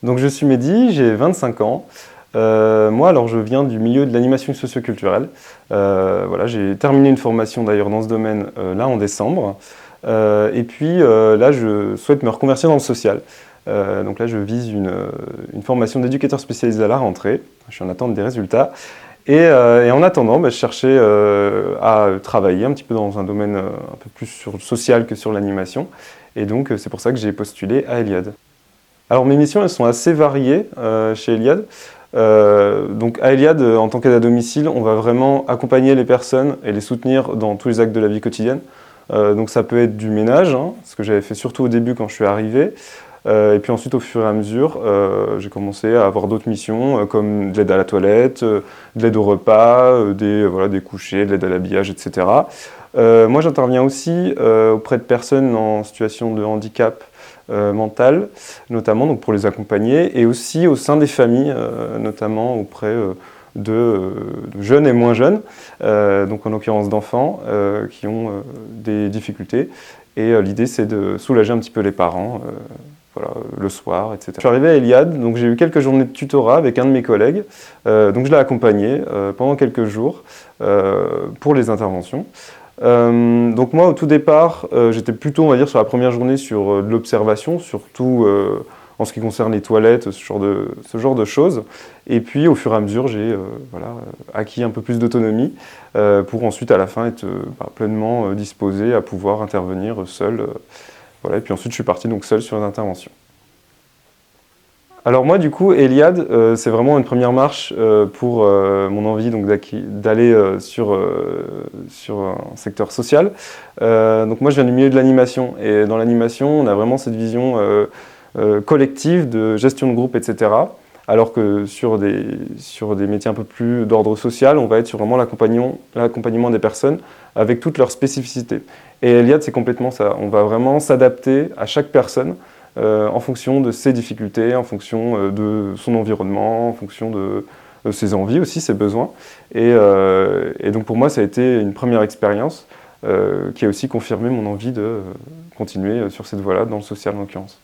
Donc je suis Mehdi, j'ai 25 ans. Moi, alors je viens du milieu de l'animation socioculturelle. Voilà, j'ai terminé une formation d'ailleurs dans ce domaine là en décembre. Et puis là, je souhaite me reconvertir dans le social. Donc là, je vise une formation d'éducateur spécialisé à la rentrée. Je suis en attente des résultats. Et en attendant, je cherchais à travailler un petit peu dans un domaine un peu plus sur le social que sur l'animation. Et donc, c'est pour ça que j'ai postulé à Eliade. Alors mes missions, elles sont assez variées chez Eliade. Donc à Eliade, en tant qu'aide à domicile, on va vraiment accompagner les personnes et les soutenir dans tous les actes de la vie quotidienne. Donc ça peut être du ménage, hein, ce que j'avais fait surtout au début quand je suis arrivé. Et puis ensuite, au fur et à mesure, j'ai commencé à avoir d'autres missions, comme de l'aide à la toilette, de l'aide au repas, des couchers, de l'aide à l'habillage, etc. Moi, j'interviens aussi auprès de personnes en situation de handicap mental, notamment donc pour les accompagner, et aussi au sein des familles, notamment auprès de jeunes et moins jeunes, donc en l'occurrence d'enfants qui ont des difficultés. Et l'idée, c'est de soulager un petit peu les parents. Voilà, le soir, etc. Je suis arrivé à Eliade, donc j'ai eu quelques journées de tutorat avec un de mes collègues, donc je l'ai accompagné pendant quelques jours pour les interventions. Donc moi, au tout départ, j'étais plutôt, on va dire, sur la première journée sur de l'observation, surtout en ce qui concerne les toilettes, ce genre de choses. Et puis, au fur et à mesure, j'ai acquis un peu plus d'autonomie pour ensuite, à la fin, être pleinement disposé à pouvoir intervenir seul. Voilà, et puis ensuite, je suis parti donc seul sur une intervention. Alors moi, du coup, Eliade, c'est vraiment une première marche pour mon envie donc, d'aller sur un secteur social. Donc moi, je viens du milieu de l'animation. Et dans l'animation, on a vraiment cette vision collective de gestion de groupe, etc. Alors que sur des métiers un peu plus d'ordre social, on va être sur vraiment l'accompagnement des personnes avec toutes leurs spécificités. Et Eliade, c'est complètement ça. On va vraiment s'adapter à chaque personne en fonction de ses difficultés, en fonction de son environnement, en fonction de ses envies aussi, ses besoins. Et donc pour moi, ça a été une première expérience qui a aussi confirmé mon envie de continuer sur cette voie-là, dans le social en l'occurrence.